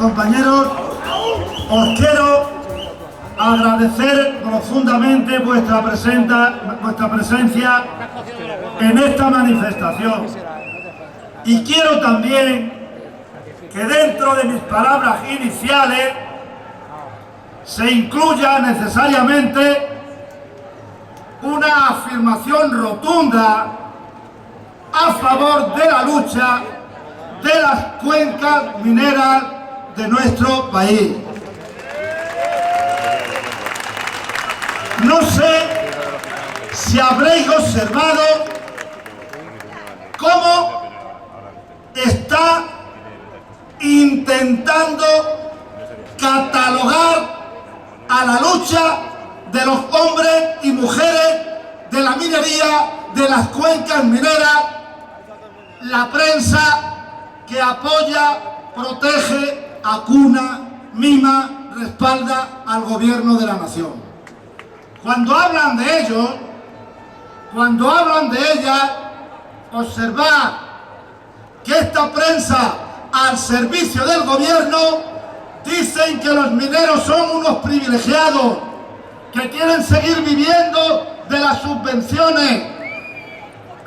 compañeros, os quiero agradecer profundamente vuestra presencia en esta manifestación. Y quiero también que dentro de mis palabras iniciales se incluya necesariamente una afirmación rotunda a favor de la lucha de las cuencas mineras de nuestro país. No sé si habréis observado cómo está intentando catalogar a la lucha de los hombres y mujeres de la minería, de las cuencas mineras, la prensa que apoya, protege, acuna, mima, respalda al gobierno de la nación. Cuando hablan de ellos, cuando hablan de ella, observad que esta prensa al servicio del gobierno dicen que los mineros son unos privilegiados, que quieren seguir viviendo de las subvenciones.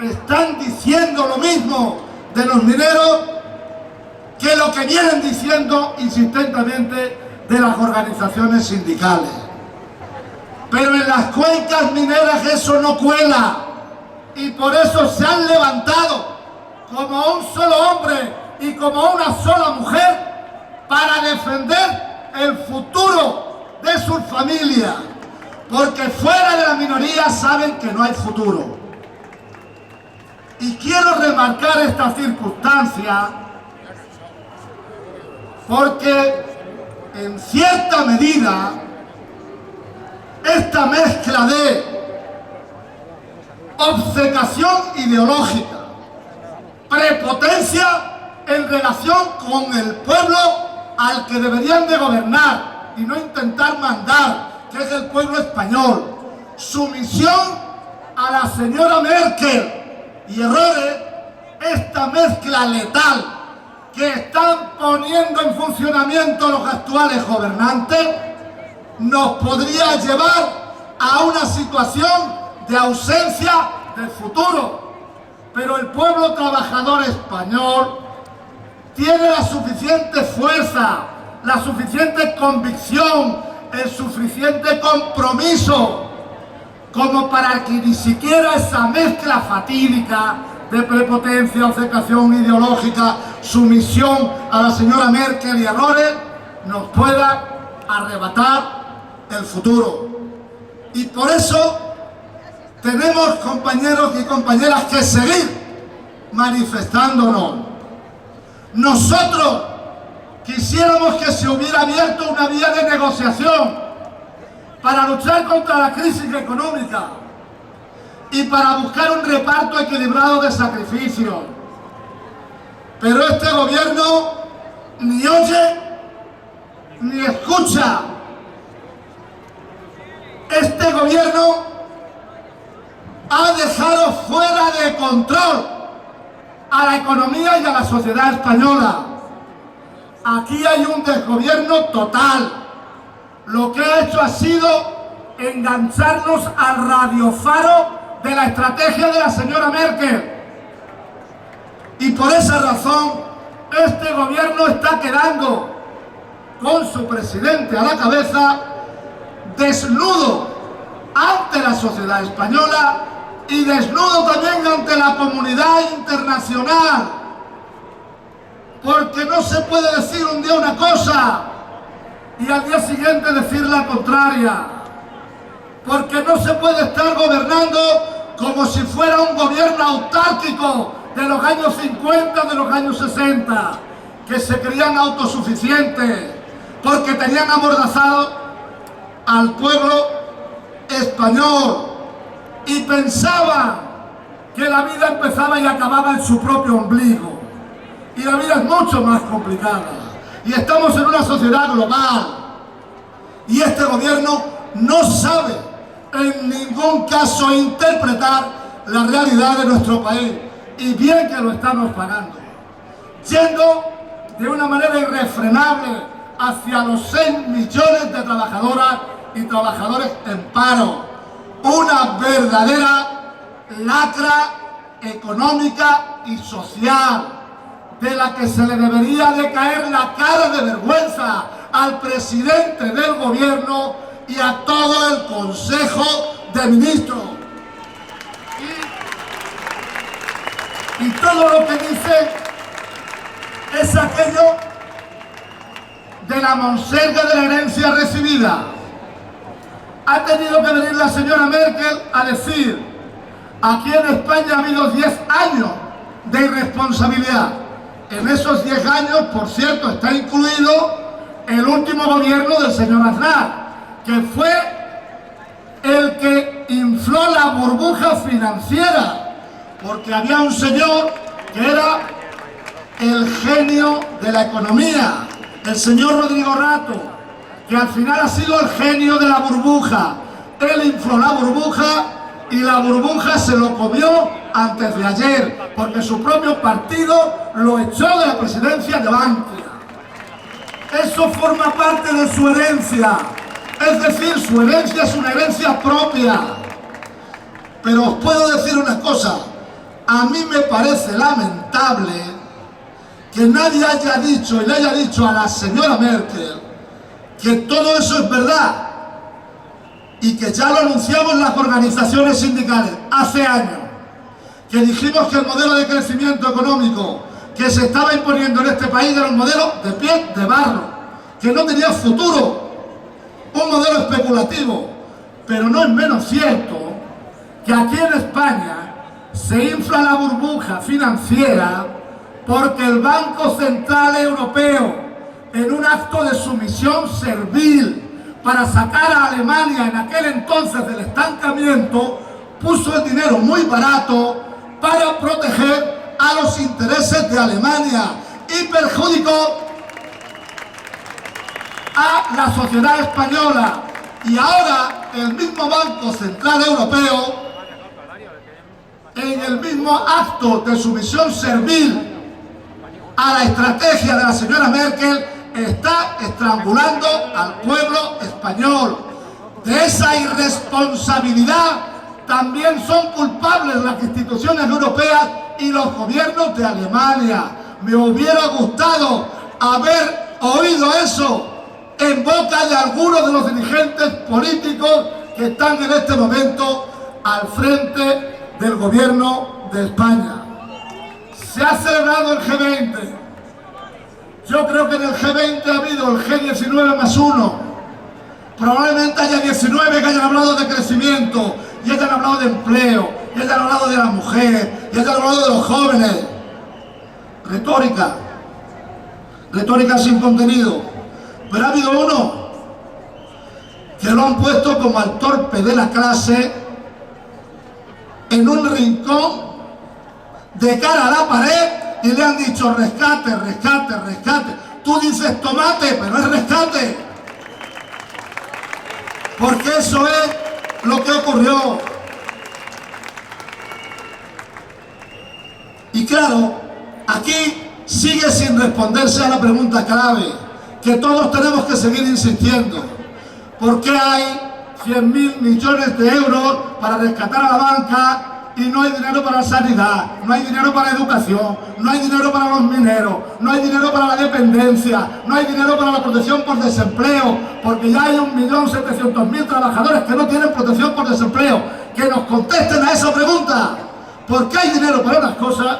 Están diciendo lo mismo de los mineros que lo que vienen diciendo insistentemente de las organizaciones sindicales. Pero en las cuencas mineras eso no cuela, y por eso se han levantado como un solo hombre y como una sola mujer para defender el futuro de sus familias, porque fuera de la minoría saben que no hay futuro. Y quiero remarcar esta circunstancia porque en cierta medida esta mezcla de obcecación ideológica, prepotencia en relación con el pueblo al que deberían de gobernar y no intentar mandar, que es el pueblo español, sumisión a la señora Merkel y errores, esta mezcla letal que están poniendo en funcionamiento los actuales gobernantes nos podría llevar a una situación de ausencia del futuro. Pero el pueblo trabajador español tiene la suficiente fuerza, la suficiente convicción, el suficiente compromiso como para que ni siquiera esa mezcla fatídica de prepotencia, obcecación ideológica, sumisión a la señora Merkel y errores nos pueda arrebatar el futuro. Y por eso tenemos, compañeros y compañeras, que seguir manifestándonos. Nosotros quisiéramos que se hubiera abierto una vía de negociación para luchar contra la crisis económica y para buscar un reparto equilibrado de sacrificios. Pero este gobierno ni oye ni escucha. Este gobierno ha dejado fuera de control a la economía y a la sociedad española. Aquí hay un desgobierno total. Lo que ha hecho ha sido engancharnos al radiofaro de la estrategia de la señora Merkel. Y por esa razón, este gobierno está quedando con su presidente a la cabeza, desnudo ante la sociedad española y desnudo también ante la comunidad internacional. Porque no se puede decir un día una cosa y al día siguiente decir la contraria. Porque no se puede estar gobernando como si fuera un gobierno autárquico de los años 50, de los años 60, que se creían autosuficientes, porque tenían amordazado al pueblo español y pensaban que la vida empezaba y acababa en su propio ombligo. Y la vida es mucho más complicada. Y estamos en una sociedad global. Y este gobierno no sabe en ningún caso interpretar la realidad de nuestro país. Y bien que lo estamos pagando. Yendo de una manera irrefrenable hacia los 6 millones de trabajadoras y trabajadores en paro. Una verdadera lacra económica y social, de la que se le debería de caer la cara de vergüenza al presidente del gobierno y a todo el Consejo de Ministros. Y todo lo que dice es aquello de la monserga de la herencia recibida. Ha tenido que venir la señora Merkel a decir: aquí en España ha habido 10 años de irresponsabilidad. En esos 10 años, por cierto, está incluido el último gobierno del señor Aznar, que fue el que infló la burbuja financiera, porque había un señor que era el genio de la economía, el señor Rodrigo Rato, que al final ha sido el genio de la burbuja. Él infló la burbuja y la burbuja se lo comió antes de ayer, porque su propio partido lo echó de la presidencia de Bankia. Eso forma parte de su herencia, es decir, su herencia es una herencia propia. Pero os puedo decir una cosa: a mí me parece lamentable que nadie haya dicho y le haya dicho a la señora Merkel que todo eso es verdad, y que ya lo anunciamos las organizaciones sindicales hace años, que dijimos que el modelo de crecimiento económico que se estaba imponiendo en este país era un modelo de piel de barro, que no tenía futuro, un modelo especulativo. Pero no es menos cierto que aquí en España se infla la burbuja financiera porque el Banco Central Europeo, en un acto de sumisión servil para sacar a Alemania en aquel entonces del estancamiento, puso el dinero muy barato para proteger a los intereses de Alemania y perjudicó a la sociedad española. Y ahora el mismo Banco Central Europeo, en el mismo acto de sumisión servil a la estrategia de la señora Merkel, está estrangulando al pueblo español. De esa irresponsabilidad también son culpables las instituciones europeas y los gobiernos de Alemania. Me hubiera gustado haber oído eso en boca de algunos de los dirigentes políticos que están en este momento al frente del gobierno de España. Se ha celebrado el G20. Yo creo que en el G20 ha habido el G19 más 1. Probablemente haya 19 que hayan hablado de crecimiento, y hayan hablado de empleo, y hayan hablado de la mujer, y hayan hablado de los jóvenes. Retórica. Retórica sin contenido. Pero ha habido uno que lo han puesto como al torpe de la clase en un rincón de cara a la pared y le han dicho: rescate, rescate, rescate. Tú dices tomate, pero es rescate. Porque eso es lo que ocurrió. Y claro, aquí sigue sin responderse a la pregunta clave, que todos tenemos que seguir insistiendo. ¿Por qué hay 100.000 millones de euros para rescatar a la banca y no hay dinero para la sanidad, no hay dinero para la educación, no hay dinero para los mineros, no hay dinero para la dependencia, no hay dinero para la protección por desempleo? Porque ya hay 1.700.000 trabajadores que no tienen protección por desempleo. Que nos contesten a esa pregunta. ¿Por qué hay dinero para unas cosas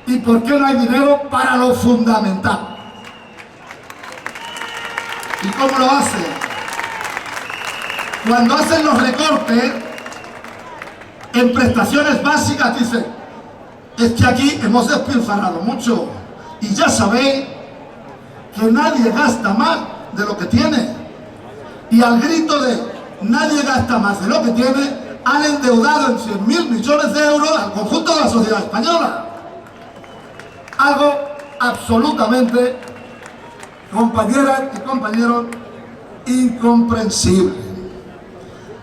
y por qué no hay dinero para lo fundamental? ¿Y cómo lo hacen? Cuando hacen los recortes en prestaciones básicas, dicen: es que aquí hemos despilfarrado mucho, y ya sabéis que nadie gasta más de lo que tiene. Y al grito de nadie gasta más de lo que tiene, han endeudado en 100.000 millones de euros al conjunto de la sociedad española. Algo absolutamente, compañeras y compañeros, incomprensible.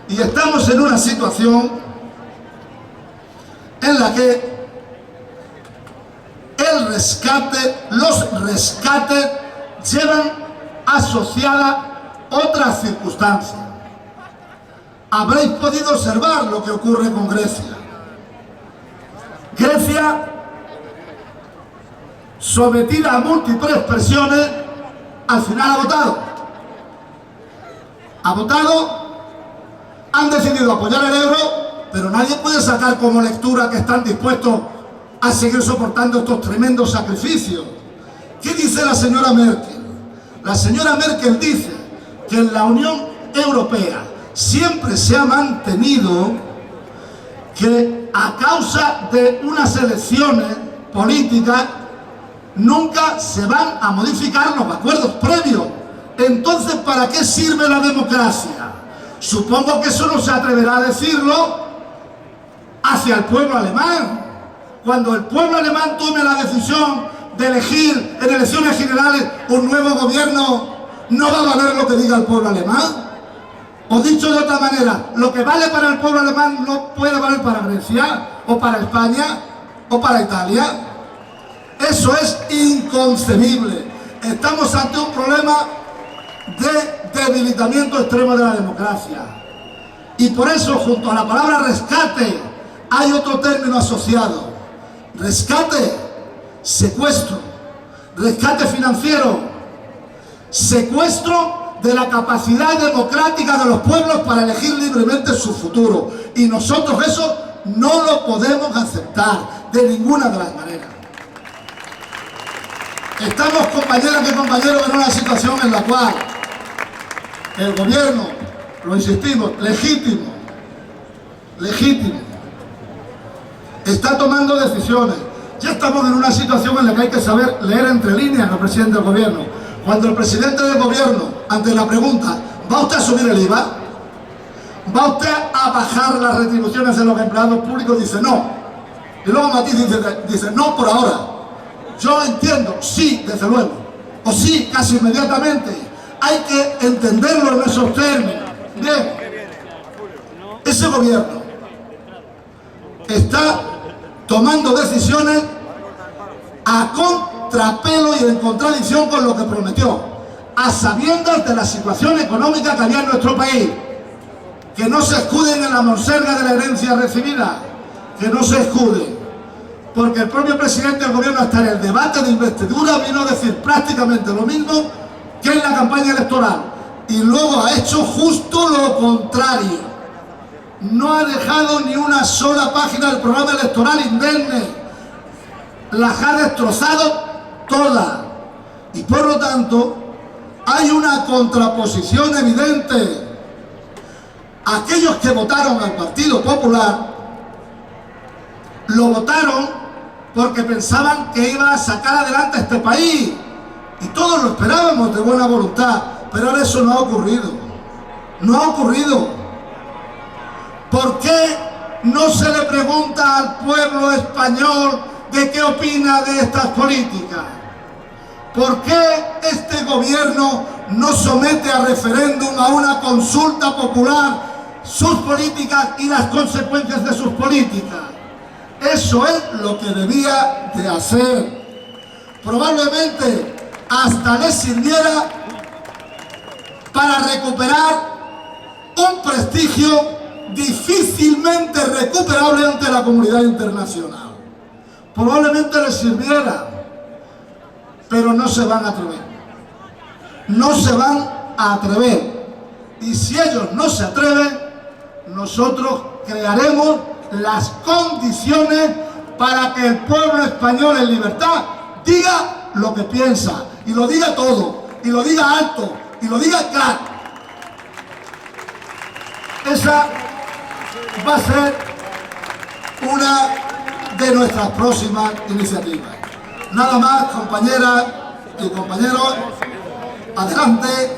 Y estamos en una situación en la que el los rescates llevan asociadas otras circunstancias. Habréis podido observar lo que ocurre con Grecia. Grecia, sometida a múltiples presiones, al final ha votado. Ha votado, han decidido apoyar el euro, pero nadie puede sacar como lectura que están dispuestos a seguir soportando estos tremendos sacrificios. ¿Qué dice la señora Merkel? La señora Merkel dice que en la Unión Europea siempre se ha mantenido que a causa de unas elecciones políticas nunca se van a modificar los acuerdos previos. Entonces, ¿para qué sirve la democracia? Supongo que eso no se atreverá a decirlo hacia el pueblo alemán. Cuando el pueblo alemán tome la decisión de elegir en elecciones generales un nuevo gobierno, ¿no va a valer lo que diga el pueblo alemán? O dicho de otra manera, lo que vale para el pueblo alemán no puede valer para Grecia, o para España, o para Italia. Eso es inconcebible. Estamos ante un problema de debilitamiento extremo de la democracia. Y por eso, junto a la palabra rescate, hay otro término asociado. Rescate, secuestro, rescate financiero, secuestro de la capacidad democrática de los pueblos para elegir libremente su futuro. Y nosotros eso no lo podemos aceptar de ninguna de las maneras. Estamos, compañeras y compañeros, en una situación en la cual el gobierno, lo insistimos, legítimo, está tomando decisiones. Ya estamos en una situación en la que hay que saber leer entre líneas al presidente del gobierno. Cuando el presidente del gobierno, ante la pregunta, ¿va usted a subir el IVA? ¿Va usted a bajar las retribuciones de los empleados públicos? Dice no. Y luego Matiz dice no por ahora. Yo entiendo, sí, desde luego. O sí, casi inmediatamente. Hay que entenderlo en esos términos. Bien. Ese gobierno está tomando decisiones a contrapelo y en contradicción con lo que prometió, a sabiendas de la situación económica que había en nuestro país, que no se escuden en la monserga de la herencia recibida, que no se escuden, porque el propio presidente del gobierno hasta en el debate de investidura vino a decir prácticamente lo mismo que en la campaña electoral, y luego ha hecho justo lo contrario. No ha dejado ni una sola página del programa electoral indemne, las ha destrozado todas, y por lo tanto hay una contraposición evidente. Aquellos que votaron al Partido Popular lo votaron porque pensaban que iba a sacar adelante a este país, y todos lo esperábamos de buena voluntad, pero ahora eso no ha ocurrido. No ha ocurrido. ¿Por qué no se le pregunta al pueblo español de qué opina de estas políticas? ¿Por qué este gobierno no somete a referéndum, a una consulta popular, sus políticas y las consecuencias de sus políticas? Eso es lo que debía de hacer. Probablemente hasta les sirviera para recuperar un prestigio difícilmente recuperable ante la comunidad internacional. Probablemente les sirviera, pero no se van a atrever. No se van a atrever. Y si ellos no se atreven, nosotros crearemos las condiciones para que el pueblo español en libertad diga lo que piensa, y lo diga todo, y lo diga alto, y lo diga claro. Esa va a ser una de nuestras próximas iniciativas. Nada más, compañeras y compañeros, adelante,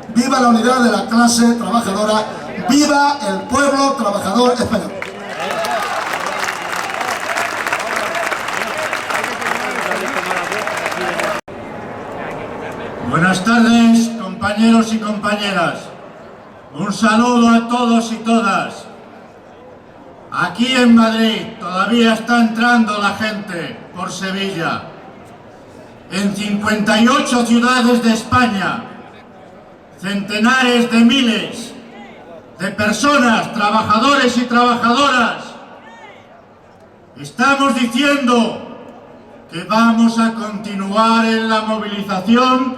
viva la unidad de la clase trabajadora, viva el pueblo trabajador español. Buenas tardes, compañeros y compañeras. Un saludo a todos y todas. Aquí en Madrid todavía está entrando la gente por Sevilla. en 58 ciudades de España, centenares de miles de personas, trabajadores y trabajadoras, estamos diciendo que vamos a continuar en la movilización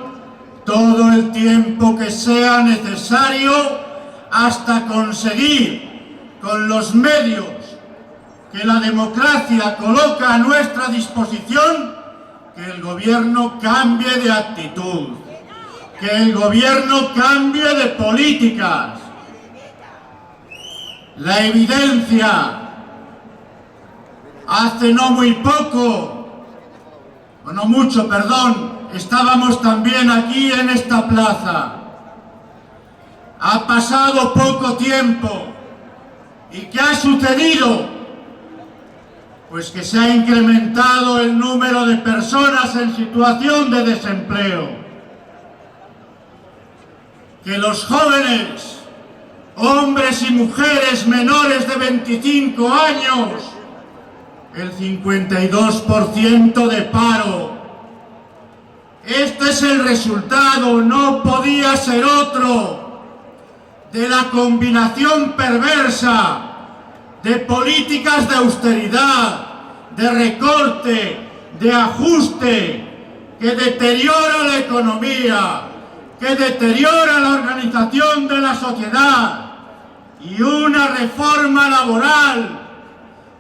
todo el tiempo que sea necesario hasta conseguir, con los medios que la democracia coloca a nuestra disposición, que el gobierno cambie de actitud, que el gobierno cambie de políticas. La evidencia, hace no muy poco, o no mucho, perdón, estábamos también aquí en esta plaza. Ha pasado poco tiempo. ¿Y qué ha sucedido? Pues que se ha incrementado el número de personas en situación de desempleo. Que los jóvenes, hombres y mujeres menores de 25 años, el 52% de paro. Este es el resultado, no podía ser otro, de la combinación perversa de políticas de austeridad, de recorte, de ajuste, que deteriora la economía, que deteriora la organización de la sociedad, y una reforma laboral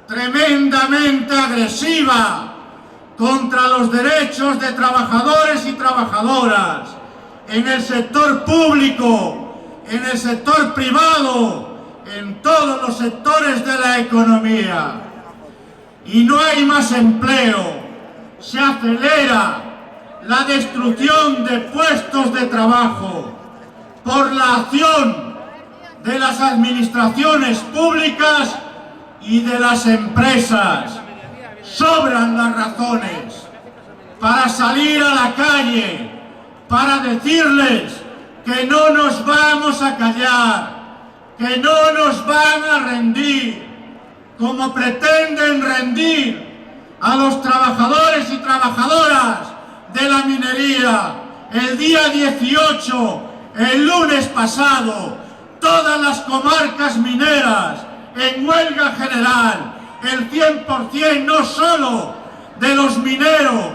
tremendamente agresiva contra los derechos de trabajadores y trabajadoras, en el sector público, en el sector privado, en todos los sectores de la economía. Y no hay más empleo, se acelera la destrucción de puestos de trabajo por la acción de las administraciones públicas y de las empresas. Sobran las razones para salir a la calle, para decirles que no nos vamos a callar, que no nos van a rendir, como pretenden rendir a los trabajadores y trabajadoras de la minería. El día 18, el lunes pasado, todas las comarcas mineras en huelga general, el 100% no solo de los mineros,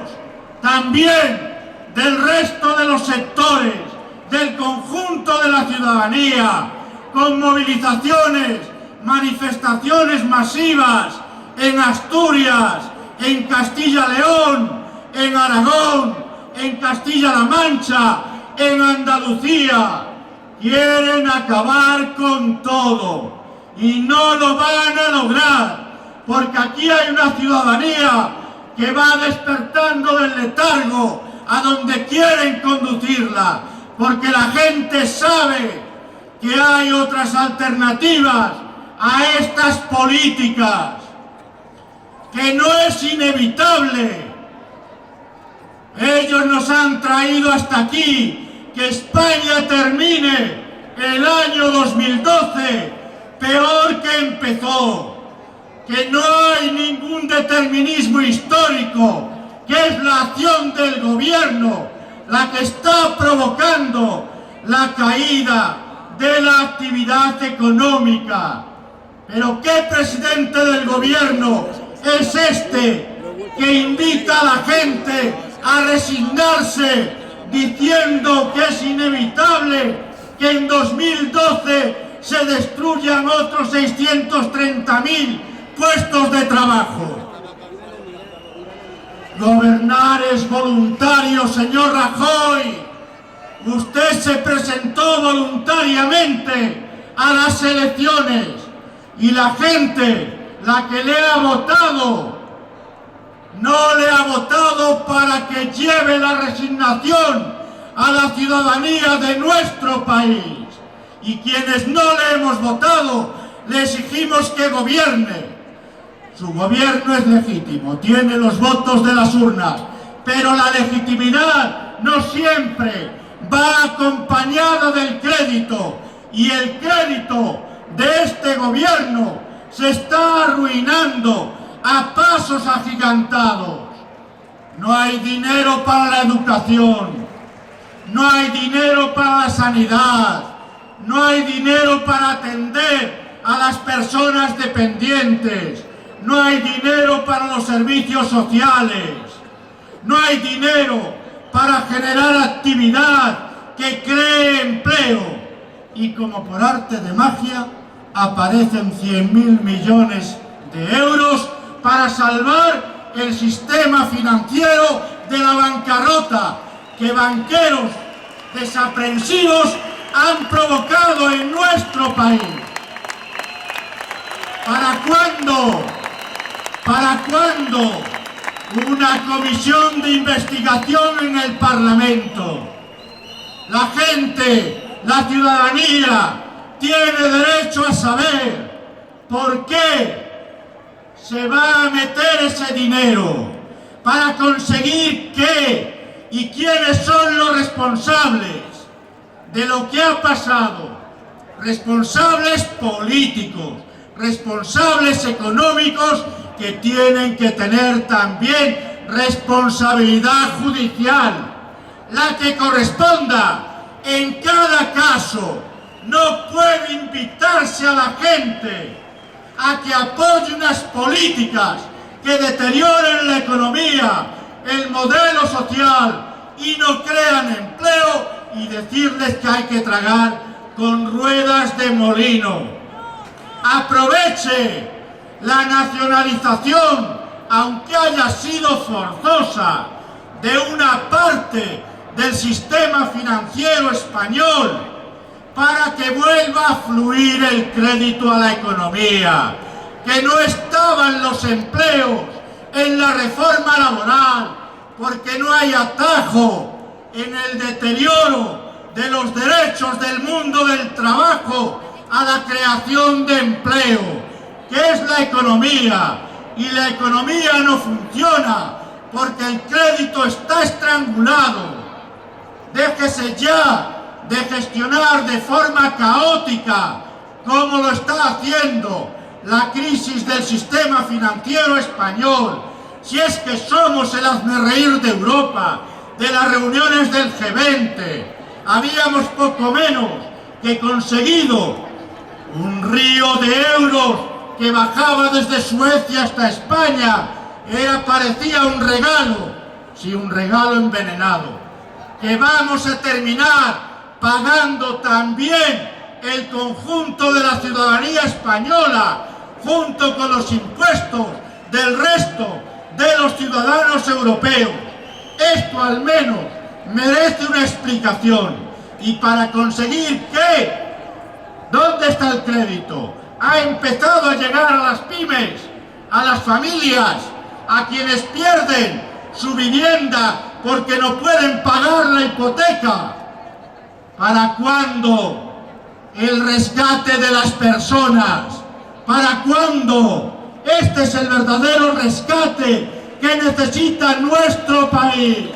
también del resto de los sectores, del conjunto de la ciudadanía, con movilizaciones, manifestaciones masivas en Asturias, en Castilla-León, en Aragón, en Castilla-La Mancha, en Andalucía. Quieren acabar con todo y no lo van a lograr, porque aquí hay una ciudadanía que va despertando del letargo a donde quieren conducirla, porque la gente sabe que hay otras alternativas a estas políticas, que no es inevitable. Ellos nos han traído hasta aquí, que España termine el año 2012 peor que empezó, que no hay ningún determinismo histórico, que es la acción del gobierno la que está provocando la caída de la actividad económica. Pero ¿qué presidente del gobierno es este que invita a la gente a resignarse diciendo que es inevitable que en 2012 se destruyan otros 630.000 puestos de trabajo? Gobernar es voluntario, señor Rajoy. Usted se presentó voluntariamente a las elecciones y la gente, la que le ha votado, no le ha votado para que lleve la resignación a la ciudadanía de nuestro país. Y quienes no le hemos votado, le exigimos que gobierne. Su gobierno es legítimo, tiene los votos de las urnas, pero la legitimidad no siempre va acompañada del crédito, y el crédito de este gobierno se está arruinando a pasos agigantados. no hay dinero para la educación, no hay dinero para la sanidad, no hay dinero para atender a las personas dependientes, no hay dinero para los servicios sociales, no hay dinero para generar actividad que cree empleo. Y como por arte de magia aparecen 100.000 millones de euros para salvar el sistema financiero de la bancarrota que banqueros desaprensivos han provocado en nuestro país. ¿Para cuándo? ¿Para cuándo una comisión de investigación en el Parlamento? La gente, la ciudadanía, tiene derecho a saber por qué se va a meter ese dinero, para conseguir qué y quiénes son los responsables de lo que ha pasado. Responsables políticos, responsables económicos, que tienen que tener también responsabilidad judicial, la que corresponda en cada caso. No puede invitarse a la gente a que apoye unas políticas que deterioren la economía, el modelo social y no crean empleo, y decirles que hay que tragar con ruedas de molino. Aproveche la nacionalización, aunque haya sido forzosa, de una parte del sistema financiero español, para que vuelva a fluir el crédito a la economía, que no estaban los empleos en la reforma laboral, porque no hay atajo en el deterioro de los derechos del mundo del trabajo a la creación de empleo, que es la economía, y la economía no funciona porque el crédito está estrangulado. Déjese ya de gestionar de forma caótica, como lo está haciendo la crisis del sistema financiero español. Si es que somos el hazmerreír de Europa, de las reuniones del G20, habíamos poco menos que conseguido un río de euros que bajaba desde Suecia hasta España. Parecía un regalo, sí, un regalo envenenado, que vamos a terminar pagando también el conjunto de la ciudadanía española, junto con los impuestos del resto de los ciudadanos europeos. Esto al menos merece una explicación. Y para conseguir ¿qué? ¿Dónde está el crédito? Ha empezado a llegar a las pymes, a las familias, a quienes pierden su vivienda porque no pueden pagar la hipoteca. ¿Para cuándo el rescate de las personas? ¿Para cuándo? Este es el verdadero rescate que necesita nuestro país.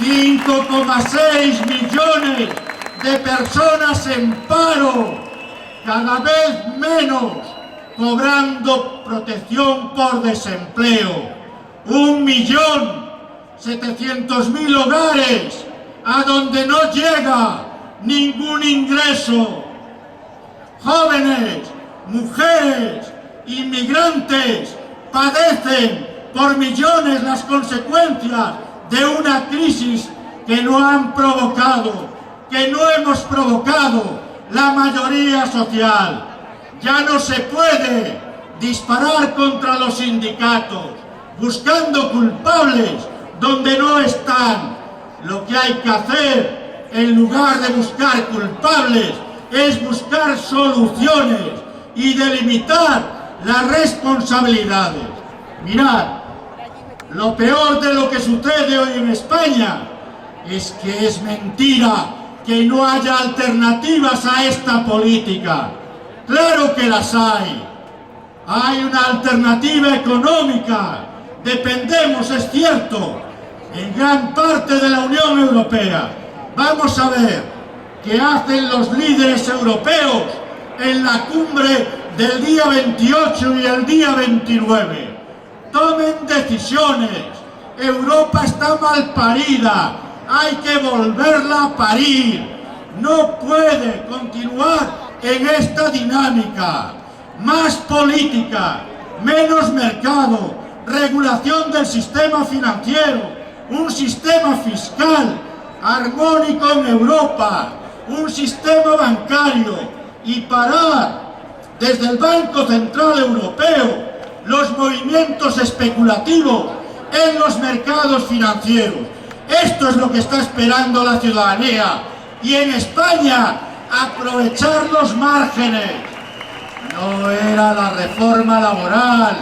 5,6 millones de personas en paro, cada vez menos cobrando protección por desempleo. 1.700.000 hogares a donde no llega ningún ingreso. Jóvenes, mujeres, inmigrantes padecen por millones las consecuencias de una crisis que no han provocado, que no hemos provocado la mayoría social. Ya no se puede disparar contra los sindicatos buscando culpables donde no están. Lo que hay que hacer, en lugar de buscar culpables, es buscar soluciones y delimitar las responsabilidades. Mirad, lo peor de lo que sucede hoy en España es que es mentira que no haya alternativas a esta política. Claro que las hay. Hay una alternativa económica. Dependemos, es cierto, en gran parte de la Unión Europea. Vamos a ver qué hacen los líderes europeos en la cumbre del día 28 y el día 29. tomen decisiones. Europa está mal parida, hay que volverla a parir. No puede continuar en esta dinámica. Más política, menos mercado, regulación del sistema financiero, un sistema fiscal armónico en Europa, un sistema bancario y parar desde el Banco Central Europeo los movimientos especulativos en los mercados financieros. Esto es lo que está esperando la ciudadanía. Y en España, aprovechar los márgenes. No era la reforma laboral,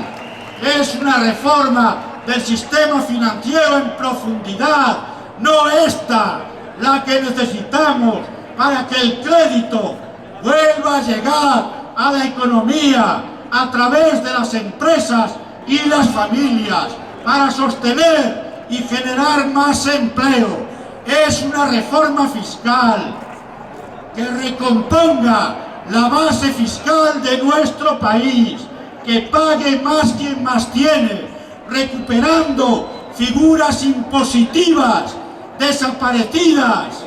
es una reforma del sistema financiero en profundidad, no esta, la que necesitamos para que el crédito vuelva a llegar a la economía a través de las empresas y las familias, para sostener y generar más empleo. Es una reforma fiscal que recomponga la base fiscal de nuestro país, que pague más quien más tiene, recuperando figuras impositivas desaparecidas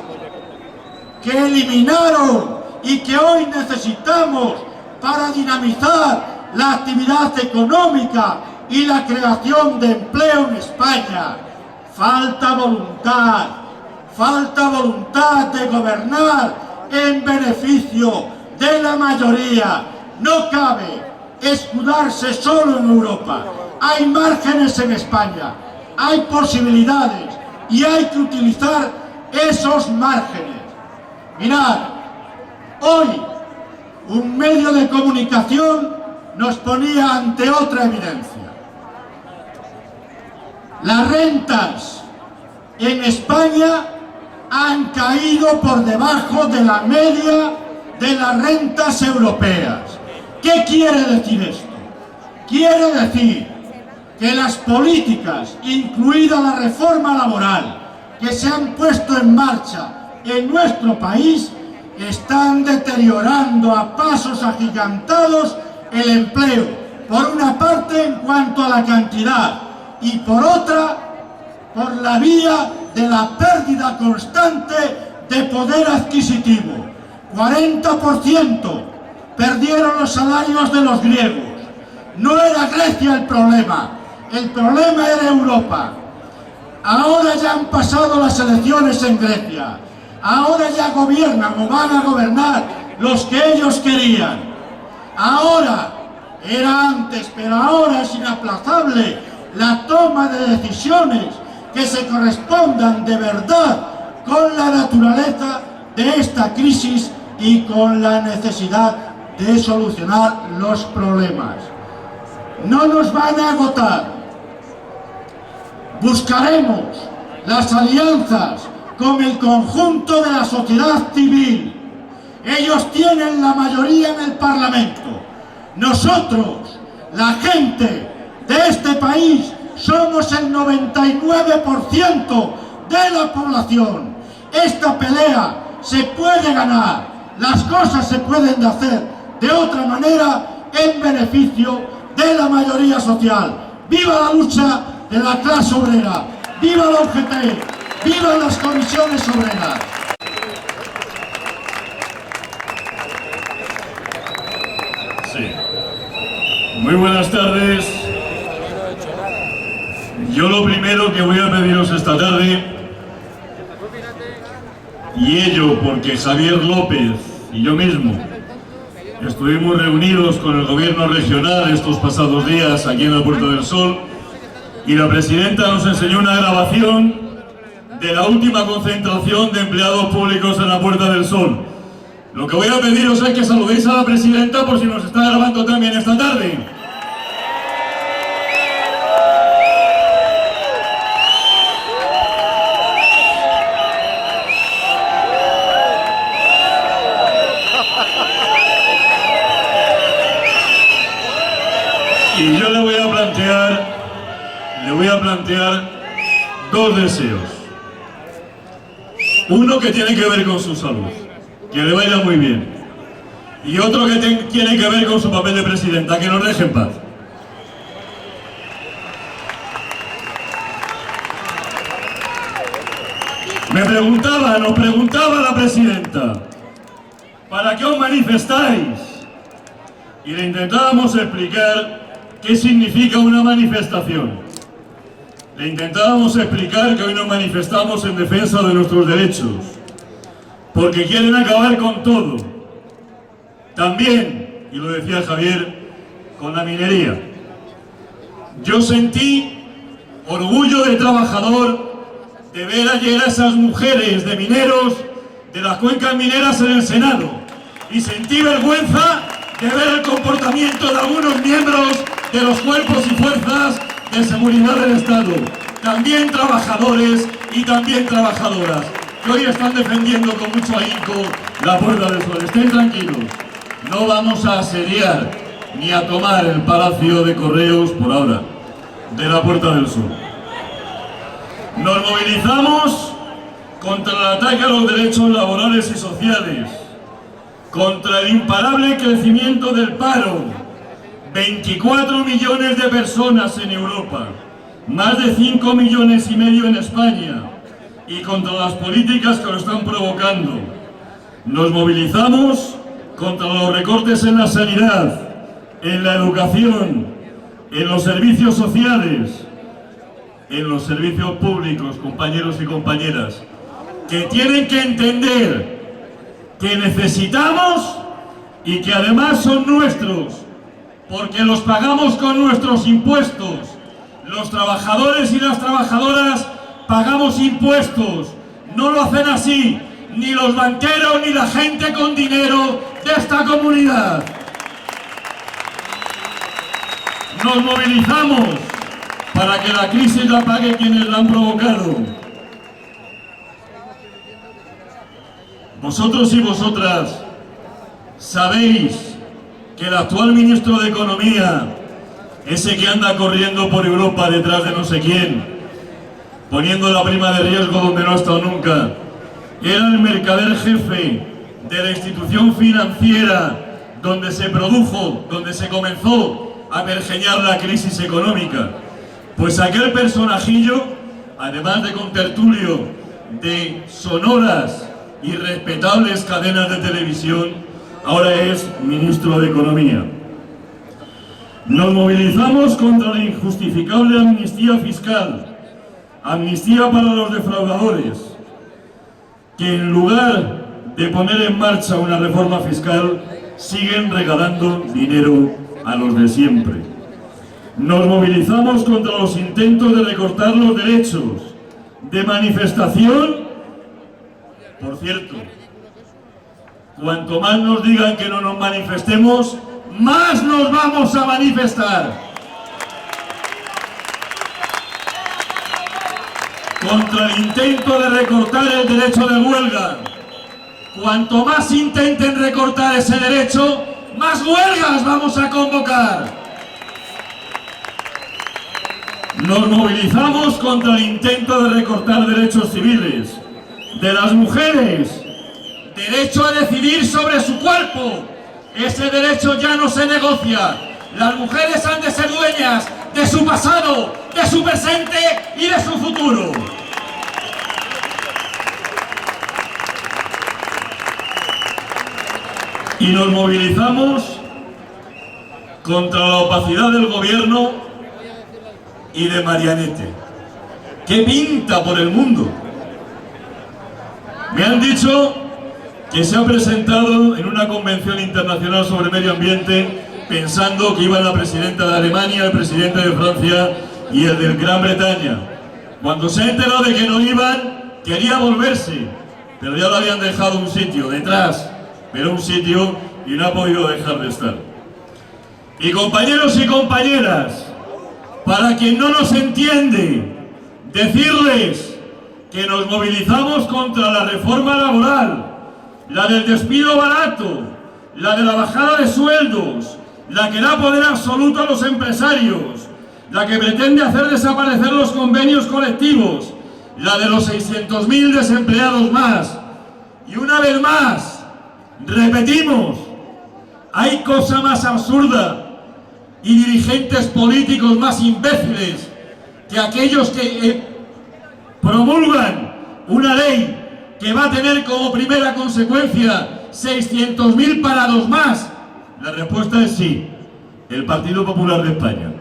que eliminaron y que hoy necesitamos para dinamizar la actividad económica y la creación de empleo en España. Falta voluntad de gobernar en beneficio de la mayoría. No cabe escudarse solo en Europa. Hay márgenes en España, hay posibilidades y hay que utilizar esos márgenes. Mirad, hoy un medio de comunicación nos ponía ante otra evidencia. Las rentas en España han caído por debajo de la media de las rentas europeas. ¿Qué quiere decir esto? Quiere decir que las políticas, incluida la reforma laboral, que se han puesto en marcha en nuestro país, están deteriorando a pasos agigantados el empleo, por una parte en cuanto a la cantidad y por otra por la vía de la pérdida constante de poder adquisitivo. 40% perdieron los salarios de los griegos. No era Grecia el problema era Europa. Ahora ya han pasado las elecciones en Grecia. Ahora ya gobiernan o van a gobernar los que ellos querían. Ahora, era antes, pero ahora es inaplazable la toma de decisiones que se correspondan de verdad con la naturaleza de esta crisis y con la necesidad de solucionar los problemas. No nos van a agotar. Buscaremos las alianzas con el conjunto de la sociedad civil. Ellos tienen la mayoría en el Parlamento. Nosotros, la gente de este país, somos el 99% de la población. Esta pelea se puede ganar, las cosas se pueden hacer de otra manera en beneficio de la mayoría social. ¡Viva la lucha de la clase obrera! ¡Viva la UGT! ¡Viva las comisiones obreras! Sí. Muy buenas tardes. Yo lo primero que voy a pediros esta tarde, y ello porque Javier López y yo mismo estuvimos reunidos con el gobierno regional estos pasados días aquí en la Puerta del Sol, y la presidenta nos enseñó una grabación de la última concentración de empleados públicos en la Puerta del Sol. Lo que voy a pediros es que saludéis a la presidenta por si nos está grabando también esta tarde. Y yo le voy a plantear dos deseos. Uno que tiene que ver con su salud, que le vaya muy bien. Y otro que tiene que ver con su papel de presidenta, que nos deje en paz. Nos preguntaba la presidenta, ¿para qué os manifestáis? Y le intentábamos explicar qué significa una manifestación. Le intentábamos explicar que hoy nos manifestamos en defensa de nuestros derechos, porque quieren acabar con todo. También, y lo decía Javier, con la minería. Yo sentí orgullo de trabajador de ver ayer a esas mujeres de mineros de las cuencas mineras en el Senado, y sentí vergüenza de ver el comportamiento de algunos miembros de los cuerpos y fuerzas de seguridad del Estado, también trabajadores y también trabajadoras, que hoy están defendiendo con mucho ahínco la Puerta del Sol. Estén tranquilos, no vamos a asediar ni a tomar el Palacio de Correos por ahora, de la Puerta del Sol. Nos movilizamos contra el ataque a los derechos laborales y sociales, contra el imparable crecimiento del paro, 24 millones de personas en Europa, más de 5,5 millones en España, y contra las políticas que lo están provocando. Nos movilizamos contra los recortes en la sanidad, en la educación, en los servicios sociales, en los servicios públicos, compañeros y compañeras, que tienen que entender que necesitamos y que además son nuestros, porque los pagamos con nuestros impuestos. Los trabajadores y las trabajadoras pagamos impuestos, no lo hacen así ni los banqueros ni la gente con dinero de esta comunidad. Nos movilizamos para que la crisis la paguen quienes la han provocado. Vosotros y vosotras sabéis que el actual ministro de Economía, ese que anda corriendo por Europa detrás de no sé quién, poniendo la prima de riesgo donde no ha estado nunca, era el mercader jefe de la institución financiera donde se produjo, donde se comenzó a pergeñar la crisis económica. Pues aquel personajillo, además de contertulio de sonoras y respetables cadenas de televisión, ahora es ministro de Economía. Nos movilizamos contra la injustificable amnistía fiscal, amnistía para los defraudadores, que en lugar de poner en marcha una reforma fiscal, siguen regalando dinero a los de siempre. Nos movilizamos contra los intentos de recortar los derechos de manifestación. Por cierto, cuanto más nos digan que no nos manifestemos, más nos vamos a manifestar. Contra el intento de recortar el derecho de huelga. Cuanto más intenten recortar ese derecho, más huelgas vamos a convocar. Nos movilizamos contra el intento de recortar derechos civiles de las mujeres, derecho a decidir sobre su cuerpo. Ese derecho ya no se negocia. Las mujeres han de ser dueñas de su pasado, de su presente y de su futuro. Y nos movilizamos contra la opacidad del gobierno y de Marianete. ¿Qué pinta por el mundo? Me han dicho que se ha presentado en una convención internacional sobre medio ambiente pensando que iba la presidenta de Alemania, el presidente de Francia y el de Gran Bretaña. Cuando se ha enterado de que no iban, quería volverse, pero ya lo habían dejado un sitio detrás, pero un sitio, y no ha podido dejar de estar. Y compañeros y compañeras, para quien no nos entiende, decirles que nos movilizamos contra la reforma laboral, la del despido barato, la de la bajada de sueldos, la que da poder absoluto a los empresarios, la que pretende hacer desaparecer los convenios colectivos, la de los 600.000 desempleados más. Y una vez más, repetimos, hay cosa más absurda y dirigentes políticos más imbéciles que aquellos que promulgan una ley que va a tener como primera consecuencia 600.000 parados más? La respuesta es sí, el Partido Popular de España.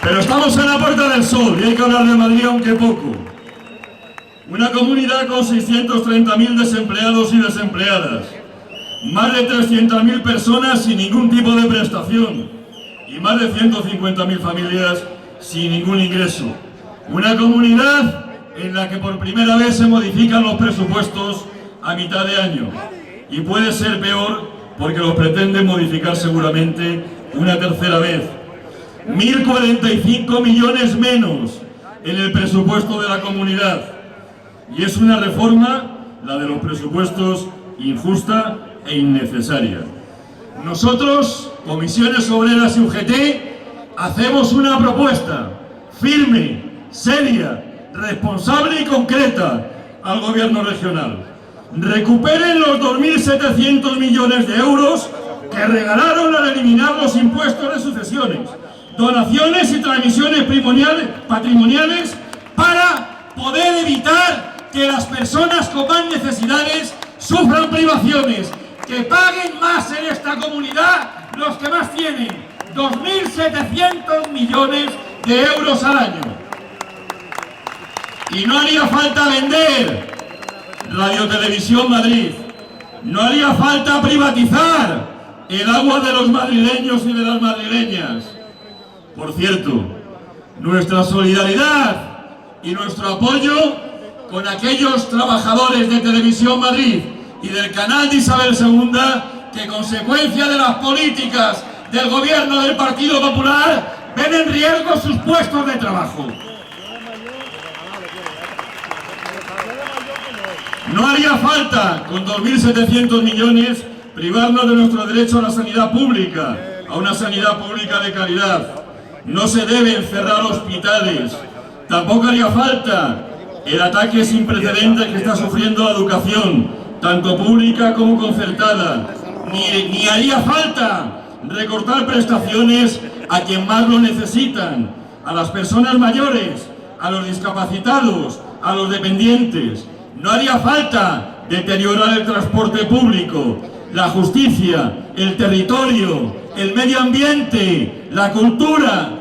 Pero estamos en la Puerta del Sol y hay que hablar de Madrid aunque poco. Una comunidad con 630.000 desempleados y desempleadas, más de 300.000 personas sin ningún tipo de prestación y más de 150.000 familias sin ningún ingreso. Una comunidad en la que por primera vez se modifican los presupuestos a mitad de año y puede ser peor porque los pretenden modificar seguramente una tercera vez. 1.045 millones menos en el presupuesto de la comunidad. Y es una reforma, la de los presupuestos, injusta e innecesaria. Nosotros, Comisiones Obreras y UGT, hacemos una propuesta firme, seria, responsable y concreta al Gobierno regional. Recuperen los 2.700 millones de euros que regalaron al eliminar los impuestos de sucesiones, donaciones y transmisiones patrimoniales para poder evitar que las personas con más necesidades sufran privaciones, que paguen más en esta comunidad los que más tienen, 2.700 millones de euros al año. Y no haría falta vender Radio Televisión Madrid, no haría falta privatizar el agua de los madrileños y de las madrileñas. Por cierto, nuestra solidaridad y nuestro apoyo con aquellos trabajadores de Televisión Madrid y del canal de Isabel II que, consecuencia de las políticas del gobierno del Partido Popular, ven en riesgo sus puestos de trabajo. No haría falta, con 2.700 millones, privarnos de nuestro derecho a la sanidad pública, a una sanidad pública de calidad. No se deben cerrar hospitales. Tampoco haría falta el ataque sin precedentes que está sufriendo la educación, tanto pública como concertada. Ni haría falta recortar prestaciones a quien más lo necesitan, a las personas mayores, a los discapacitados, a los dependientes. No haría falta deteriorar el transporte público, la justicia, el territorio, el medio ambiente, la cultura.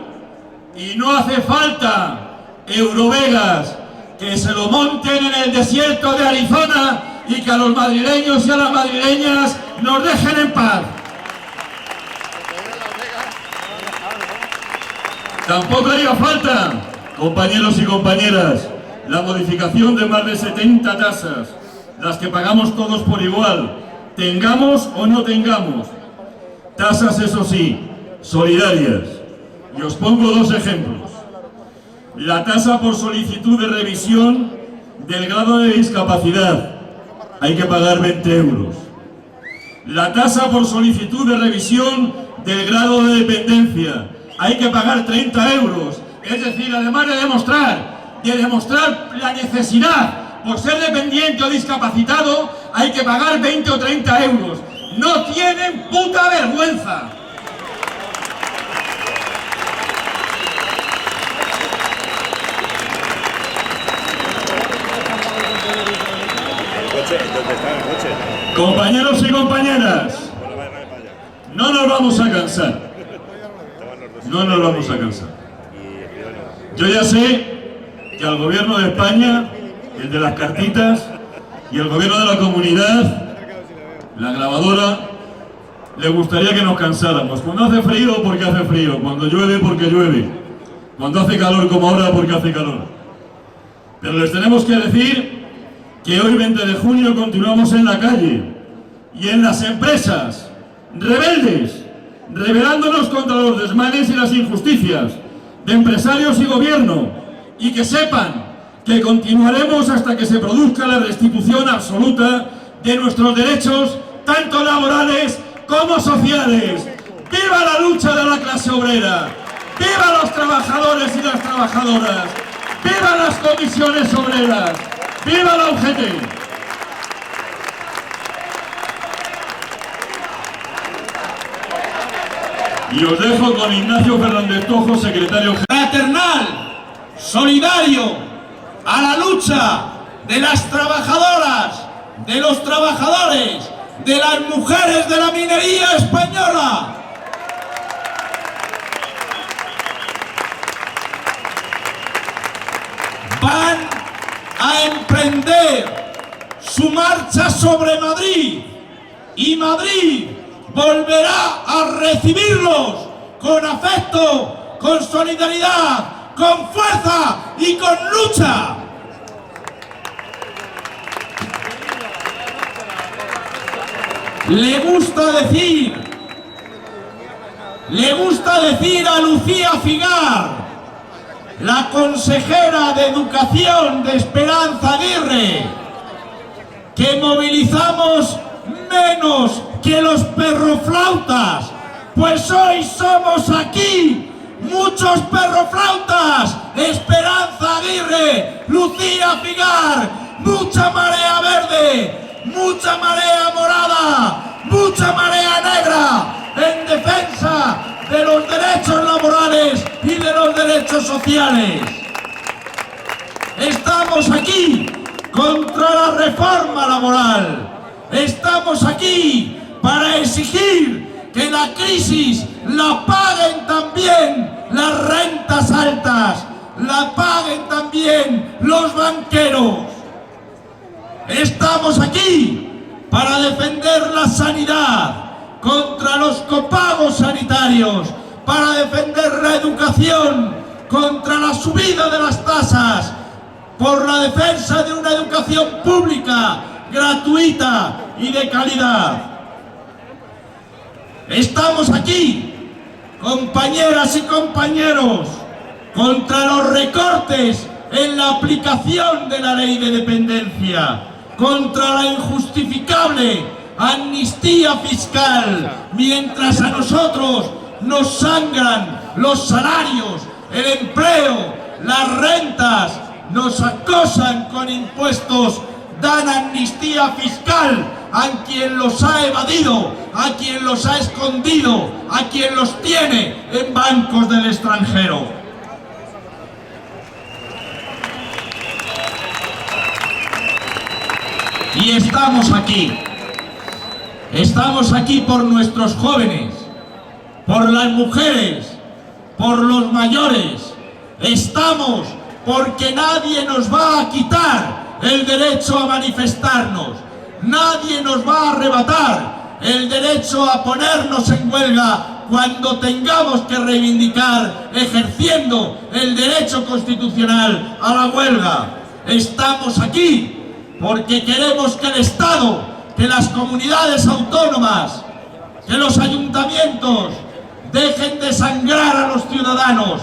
Y no hace falta Eurovegas que se lo monten en el desierto de Arizona y que a los madrileños y a las madrileñas nos dejen en paz. Tampoco haría falta, compañeros y compañeras, la modificación de más de 70 tasas, las que pagamos todos por igual, tengamos o no tengamos. Tasas, eso sí, solidarias. Y os pongo dos ejemplos. La tasa por solicitud de revisión del grado de discapacidad, hay que pagar 20 euros. La tasa por solicitud de revisión del grado de dependencia, hay que pagar 30 euros. Es decir, además de demostrar la necesidad por ser dependiente o discapacitado, hay que pagar 20 o 30 euros. ¡No tienen puta vergüenza! Compañeros y compañeras, no nos vamos a cansar. No nos vamos a cansar. Yo ya sé que al gobierno de España, el de las cartitas, y el gobierno de la comunidad, la grabadora, le gustaría que nos cansáramos. Cuando hace frío, porque hace frío. Cuando llueve, porque llueve. Cuando hace calor como ahora, porque hace calor. Pero les tenemos que decir que hoy, 20 de junio, continuamos en la calle y en las empresas, rebeldes, rebelándonos contra los desmanes y las injusticias de empresarios y gobierno, y que sepan que continuaremos hasta que se produzca la restitución absoluta de nuestros derechos, tanto laborales como sociales. ¡Viva la lucha de la clase obrera! ¡Viva los trabajadores y las trabajadoras! ¡Viva las comisiones obreras! ¡Viva la UGT! Y os dejo con Ignacio Fernández Tojo, secretario fraternal solidario a la lucha de las trabajadoras, de los trabajadores, de las mujeres de la minería española. Van a emprender su marcha sobre Madrid y Madrid volverá a recibirlos con afecto, con solidaridad, con fuerza y con lucha. Le gusta decir a Lucía Figar, la consejera de Educación de Esperanza Aguirre, que movilizamos menos que los perroflautas, pues hoy somos aquí muchos perroflautas. Esperanza Aguirre, Lucía Figar, mucha marea verde, mucha marea morada, mucha marea negra en defensa de los derechos laborales y de los derechos sociales. Estamos aquí contra la reforma laboral. Estamos aquí para exigir que la crisis la paguen también las rentas altas, la paguen también los banqueros. Estamos aquí para defender la sanidad contra los copagos sanitarios, para defender la educación contra la subida de las tasas, por la defensa de una educación pública, gratuita y de calidad. Estamos aquí, compañeras y compañeros, contra los recortes en la aplicación de la ley de dependencia, contra la injustificable amnistía fiscal, mientras a nosotros nos sangran los salarios, el empleo, las rentas, nos acosan con impuestos, dan amnistía fiscal a quien los ha evadido, a quien los ha escondido, a quien los tiene en bancos del extranjero. Y estamos aquí por nuestros jóvenes, por las mujeres, por los mayores. Estamos porque nadie nos va a quitar el derecho a manifestarnos, nadie nos va a arrebatar el derecho a ponernos en huelga cuando tengamos que reivindicar, ejerciendo el derecho constitucional a la huelga. Estamos aquí porque queremos que el Estado, que las comunidades autónomas, que los ayuntamientos dejen de sangrar a los ciudadanos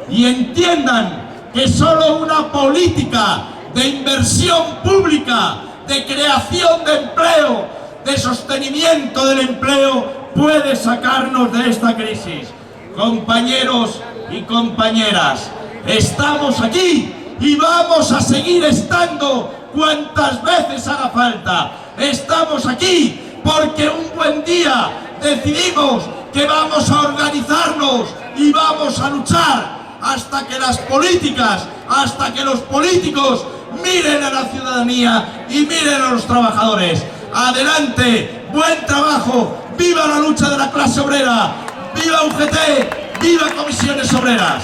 y entiendan que solo una política de inversión pública, de creación de empleo, de sostenimiento del empleo puede sacarnos de esta crisis. Compañeros y compañeras, estamos aquí y vamos a seguir estando cuantas veces haga falta. Estamos aquí porque un buen día decidimos que vamos a organizarnos y vamos a luchar hasta que las políticas, hasta que los políticos miren a la ciudadanía y miren a los trabajadores. Adelante, buen trabajo, viva la lucha de la clase obrera, viva UGT, viva Comisiones Obreras.